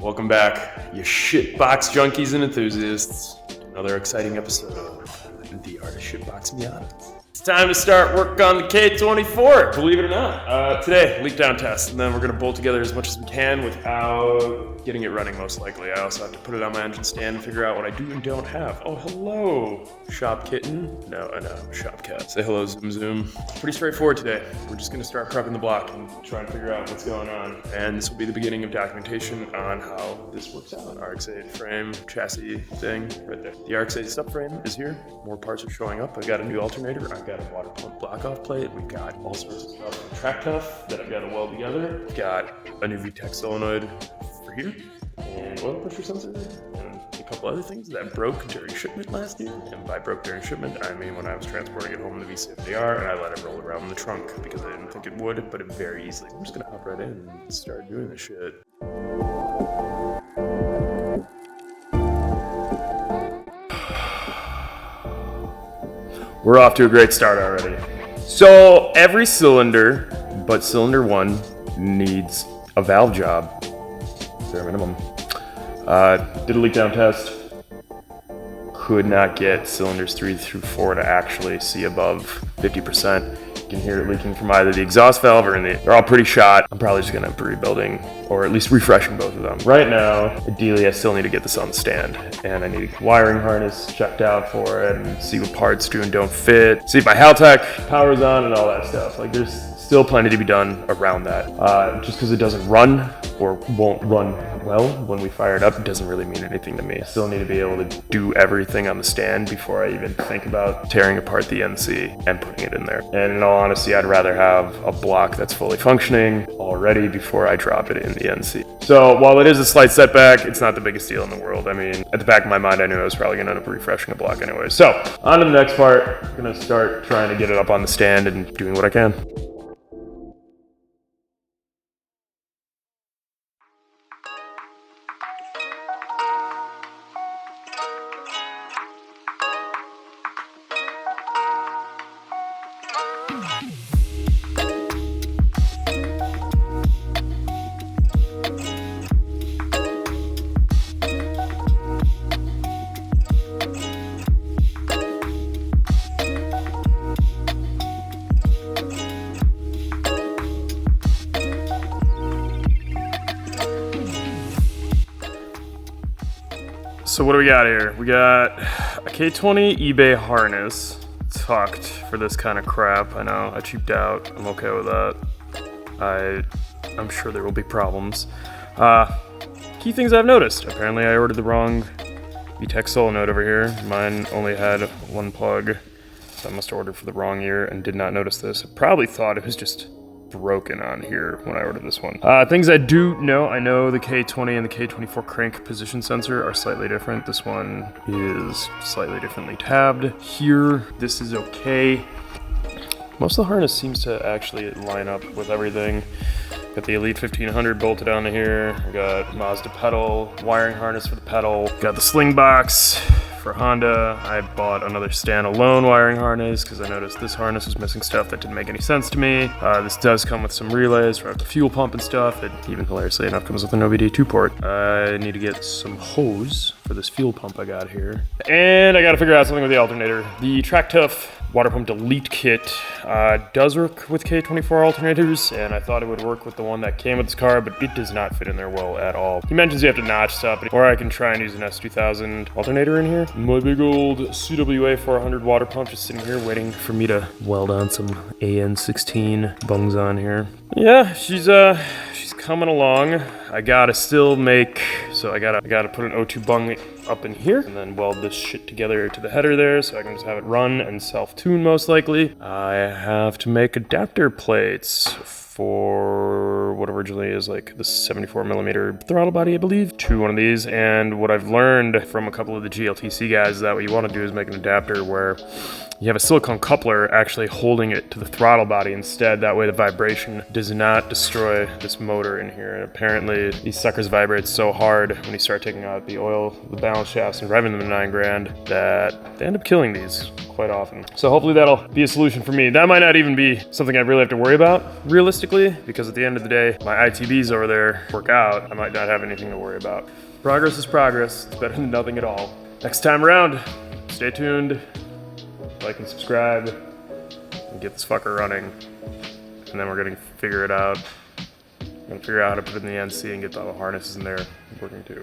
Welcome back, you shitbox junkies and enthusiasts, to another exciting episode of The Art of Shitbox Miata. It's time to start work on the K24, believe it or not. Today, leak down test, and then we're going to bolt together as much as we can without getting it running, most likely. I also have to put it on my engine stand and figure out what I do and don't have. Oh, hello, Shop Kitten. No, I'm a Shop Cat. Say hello, Zoom Zoom. Pretty straightforward today. We're just going to start prepping the block and try and figure out what's going on. And this will be the beginning of documentation on how this works out. RX-8 frame, chassis thing, right there. The RX-8 subframe is here. More parts are showing up. I've got a new alternator. I've got a water pump block-off plate. We've got all sorts of stuff. Track tough that I've got to weld together. Got a new VTEC solenoid for here, and oil pressure sensor, and a couple other things that broke during shipment last year. And by broke during shipment, I mean when I was transporting it home in the V70R and I let it roll around in the trunk because I didn't think it would, but it very easily. I'm just gonna hop right in and start doing this shit. We're off to a great start already. So every cylinder, but cylinder 1, needs a valve job, bare minimum. Did a leak down test. Could not get cylinders 3 through 4 to actually see above 50%. You can hear it leaking from either the exhaust valve or they're all pretty shot. I'm probably just gonna be rebuilding or at least refreshing both of them. Right now, ideally, I still need to get this on the stand, and I need a wiring harness checked out for it and see what parts do and don't fit. See if my Haltech power's on and all that stuff. Like, there's still plenty to be done around that. Just because it doesn't run or won't run well when we fire it up, doesn't really mean anything to me. I still need to be able to do everything on the stand before I even think about tearing apart the NC and putting it in there. And in all honesty, I'd rather have a block that's fully functioning already before I drop it in the NC. So while it is a slight setback, it's not the biggest deal in the world. I mean, at the back of my mind, I knew I was probably gonna end up refreshing a block anyway. So on to the next part. I'm gonna start trying to get it up on the stand and doing what I can. So what do we got here? We got a K20 eBay harness, tucked for this kind of crap. I know, I cheaped out. I'm okay with that. I'm sure there will be problems. Key things I've noticed. Apparently I ordered the wrong VTEC solenoid over here. Mine only had one plug, so I must have ordered for the wrong year and did not notice this. I probably thought it was just broken on here when I ordered this one. Things I do know, I know the K20 and the K24 crank position sensor are slightly different. This one is slightly differently tabbed. Here, this is okay. Most of the harness seems to actually line up with everything. Got the Elite 1500 bolted onto here. We got Mazda pedal, wiring harness for the pedal. Got the sling box for Honda. I bought another standalone wiring harness because I noticed this harness was missing stuff that didn't make any sense to me. This does come with some relays for the fuel pump and stuff. It even hilariously enough comes with an OBD2 port. I need to get some hose for this fuel pump I got here. And I gotta figure out something with the alternator. The Track Tough water pump delete kit does work with K24 alternators, and I thought it would work with the one that came with this car, but it does not fit in there well at all. He mentions you have to notch stuff, or I can try and use an S2000 alternator in here. My big old CWA 400 water pump just sitting here waiting for me to weld on some AN16 bungs on here. Yeah, she's coming along. I gotta still make, so I gotta put an O2 bung up in here and then weld this shit together to the header there so I can just have it run and self-tune most likely. I have to make adapter plates for what originally is like the 74mm throttle body, I believe, to one of these. And what I've learned from a couple of the GLTC guys is that what you want to do is make an adapter where you have a silicone coupler actually holding it to the throttle body instead. That way the vibration does not destroy this motor in here. And apparently these suckers vibrate so hard when you start taking out the oil, the balance shafts, and driving them to 9 grand that they end up killing these quite often. So hopefully that'll be a solution for me. That might not even be something I really have to worry about realistically, because at the end of the day, my ITBs over there work out. I might not have anything to worry about. Progress is progress. It's better than nothing at all. Next time around, stay tuned, like and subscribe, and get this fucker running. And then we're gonna figure it out. I'm gonna figure out how to put it in the NC and get all the harnesses in there working too.